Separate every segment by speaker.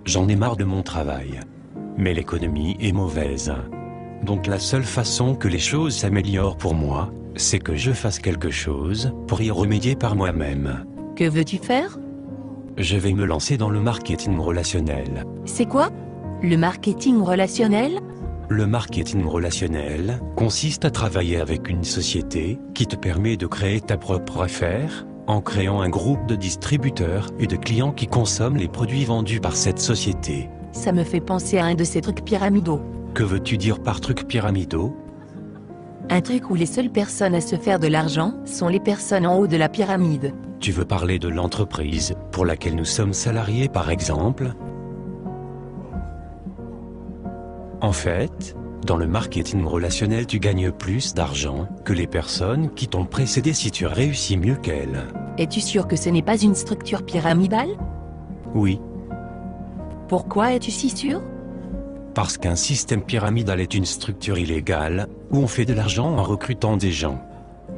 Speaker 1: J'en ai marre de mon travail. Mais l'économie est mauvaise. Donc la seule façon que les choses s'améliorent pour moi, c'est que je fasse quelque chose pour y remédier par moi-même.
Speaker 2: Que veux-tu faire?
Speaker 1: Je vais me lancer dans le marketing relationnel.
Speaker 2: C'est quoi? Le marketing relationnel?
Speaker 1: Le marketing relationnel consiste à travailler avec une société qui te permet de créer ta propre affaire, en créant un groupe de distributeurs et de clients qui consomment les produits vendus par cette société.
Speaker 2: Ça me fait penser à un de ces trucs pyramidaux.
Speaker 1: Que veux-tu dire par trucs pyramidaux?
Speaker 2: Un truc où les seules personnes à se faire de l'argent sont les personnes en haut de la pyramide.
Speaker 1: Tu veux parler de l'entreprise pour laquelle nous sommes salariés par exemple? En fait, dans le marketing relationnel, tu gagnes plus d'argent que les personnes qui t'ont précédé si tu réussis mieux qu'elles.
Speaker 2: Es-tu sûr que ce n'est pas une structure pyramidale?
Speaker 1: Oui,
Speaker 2: Pourquoi es-tu si sûr?
Speaker 1: parce qu'un système pyramidal est une structure illégale où on fait de l'argent en recrutant des gens.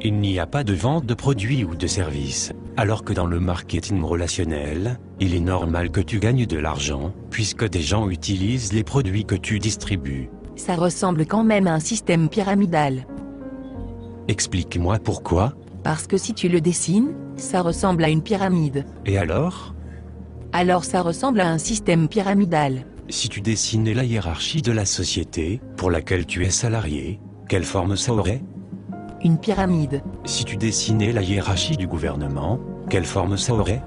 Speaker 1: Il n'y a pas de vente de produits ou de services, alors que dans le marketing relationnel, il est normal que tu gagnes de l'argent, puisque des gens utilisent les produits que tu distribues.
Speaker 2: Ça ressemble quand même à un système pyramidal.
Speaker 1: Explique-moi pourquoi,
Speaker 2: Parce que si tu le dessines, ça ressemble à une pyramide.
Speaker 1: et alors?
Speaker 2: Alors ça ressemble à un système pyramidal.
Speaker 1: Si tu dessinais la hiérarchie de la société, pour laquelle tu es salarié, quelle forme ça aurait?
Speaker 2: Une pyramide.
Speaker 1: Si tu dessinais la hiérarchie du gouvernement, quelle forme ça aurait?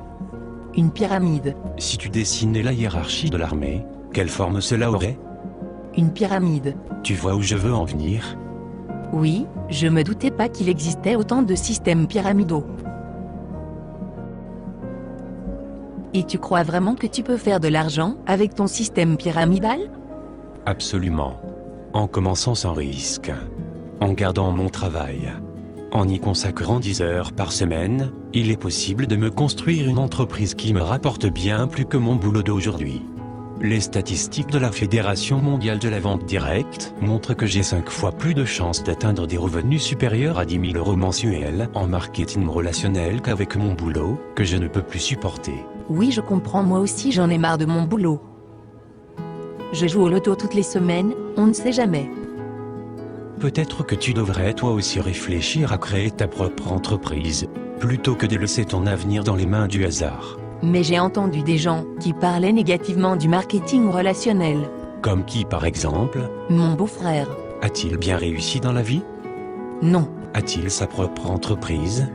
Speaker 2: Une pyramide.
Speaker 1: Si tu dessinais la hiérarchie de l'armée, quelle forme cela aurait?
Speaker 2: Une pyramide.
Speaker 1: Tu vois où je veux en venir?
Speaker 2: Oui, je me doutais pas qu'il existait autant de systèmes pyramidaux. Et tu crois vraiment que tu peux faire de l'argent avec ton système pyramidal?
Speaker 1: Absolument. En commençant sans risque. En gardant mon travail. En y consacrant 10 heures par semaine, il est possible de me construire une entreprise qui me rapporte bien plus que mon boulot d'aujourd'hui. Les statistiques de la Fédération mondiale de la vente directe montrent que j'ai 5 fois plus de chances d'atteindre des revenus supérieurs à 10 000 € mensuels en marketing relationnel qu'avec mon boulot, que je ne peux plus supporter.
Speaker 2: Oui, je comprends, moi aussi j'en ai marre de mon boulot. Je joue au loto toutes les semaines, on ne sait jamais.
Speaker 1: Peut-être que tu devrais toi aussi réfléchir à créer ta propre entreprise, plutôt que de laisser ton avenir dans les mains du hasard.
Speaker 2: Mais j'ai entendu des gens qui parlaient négativement du marketing relationnel.
Speaker 1: Comme qui par exemple?
Speaker 2: Mon beau-frère.
Speaker 1: A-t-il bien réussi dans la vie?
Speaker 2: Non,
Speaker 1: A-t-il sa propre entreprise?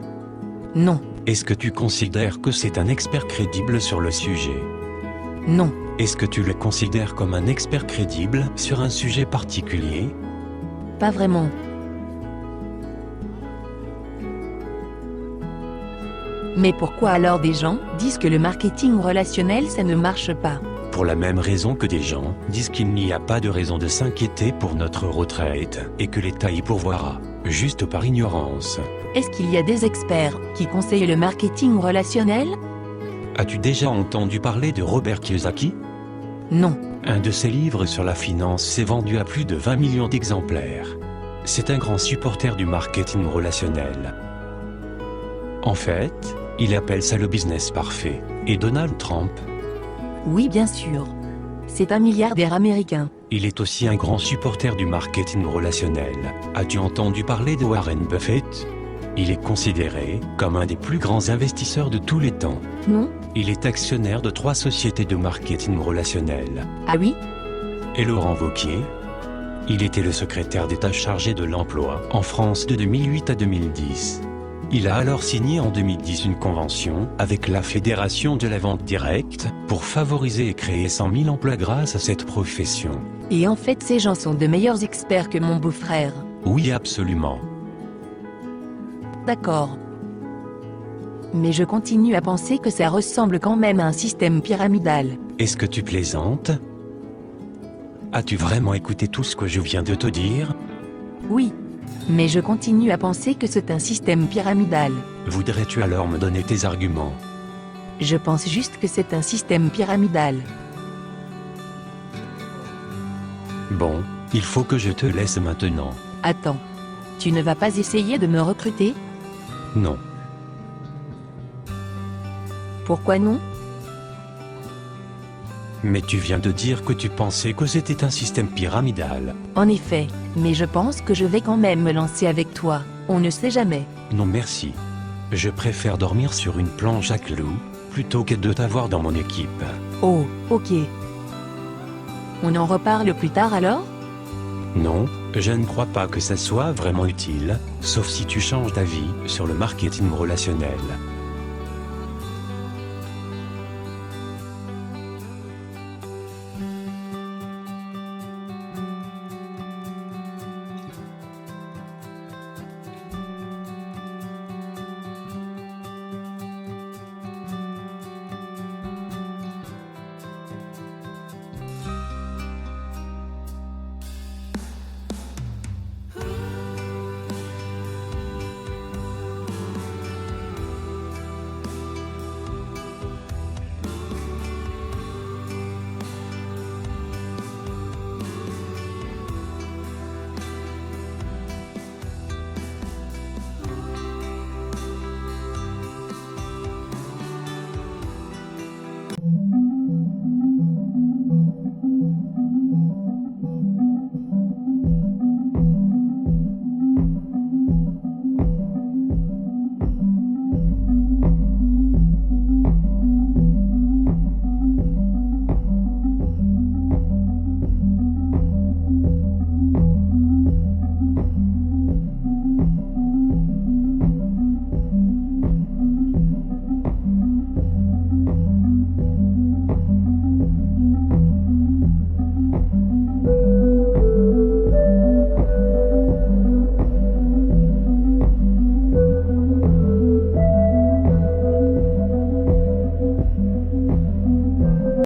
Speaker 2: non,
Speaker 1: Est-ce que tu considères que c'est un expert crédible sur le sujet?
Speaker 2: non,
Speaker 1: Est-ce que tu le considères comme un expert crédible sur un sujet particulier?
Speaker 2: pas vraiment. Mais pourquoi alors des gens disent que le marketing relationnel ça ne marche pas?
Speaker 1: Pour la même raison que des gens disent qu'il n'y a pas de raison de s'inquiéter pour notre retraite et que l'État y pourvoira, juste par ignorance.
Speaker 2: Est-ce qu'il y a des experts qui conseillent le marketing relationnel?
Speaker 1: As-tu déjà entendu parler de Robert Kiyosaki?
Speaker 2: Non.
Speaker 1: Un de ses livres sur la finance s'est vendu à plus de 20 millions d'exemplaires. C'est un grand supporter du marketing relationnel. En fait, il appelle ça le business parfait. Et Donald Trump?
Speaker 2: Oui, bien sûr. C'est un milliardaire américain.
Speaker 1: Il est aussi un grand supporter du marketing relationnel. As-tu entendu parler de Warren Buffett? Il est considéré comme un des plus grands investisseurs de tous les temps.
Speaker 2: Non?
Speaker 1: Il est actionnaire de 3 sociétés de marketing relationnel.
Speaker 2: Ah oui?
Speaker 1: Et Laurent Wauquiez? Il était le secrétaire d'État chargé de l'emploi en France de 2008 à 2010. Il a alors signé en 2010 une convention avec la Fédération de la vente directe pour favoriser et créer 100 000 emplois grâce à cette profession.
Speaker 2: Et en fait ces gens sont de meilleurs experts que mon beau-frère.
Speaker 1: Oui, absolument.
Speaker 2: D'accord. Mais je continue à penser que ça ressemble quand même à un système pyramidal.
Speaker 1: Est-ce que tu plaisantes? As-tu vraiment écouté tout ce que je viens de te dire?
Speaker 2: Oui. Mais je continue à penser que c'est un système pyramidal.
Speaker 1: Voudrais-tu alors me donner tes arguments?
Speaker 2: Je pense juste que c'est un système pyramidal.
Speaker 1: Bon, il faut que je te laisse maintenant.
Speaker 2: Attends. Tu ne vas pas essayer de me recruter?
Speaker 1: Non.
Speaker 2: Pourquoi non?
Speaker 1: Mais tu viens de dire que tu pensais que c'était un système pyramidal.
Speaker 2: En effet, mais je pense que je vais quand même me lancer avec toi. On ne sait jamais.
Speaker 1: Non merci. Je préfère dormir sur une planche à clous, plutôt que de t'avoir dans mon équipe.
Speaker 2: Oh, ok. On en reparle plus tard alors?
Speaker 1: Non, je ne crois pas que ça soit vraiment utile, sauf si tu changes d'avis sur le marketing relationnel.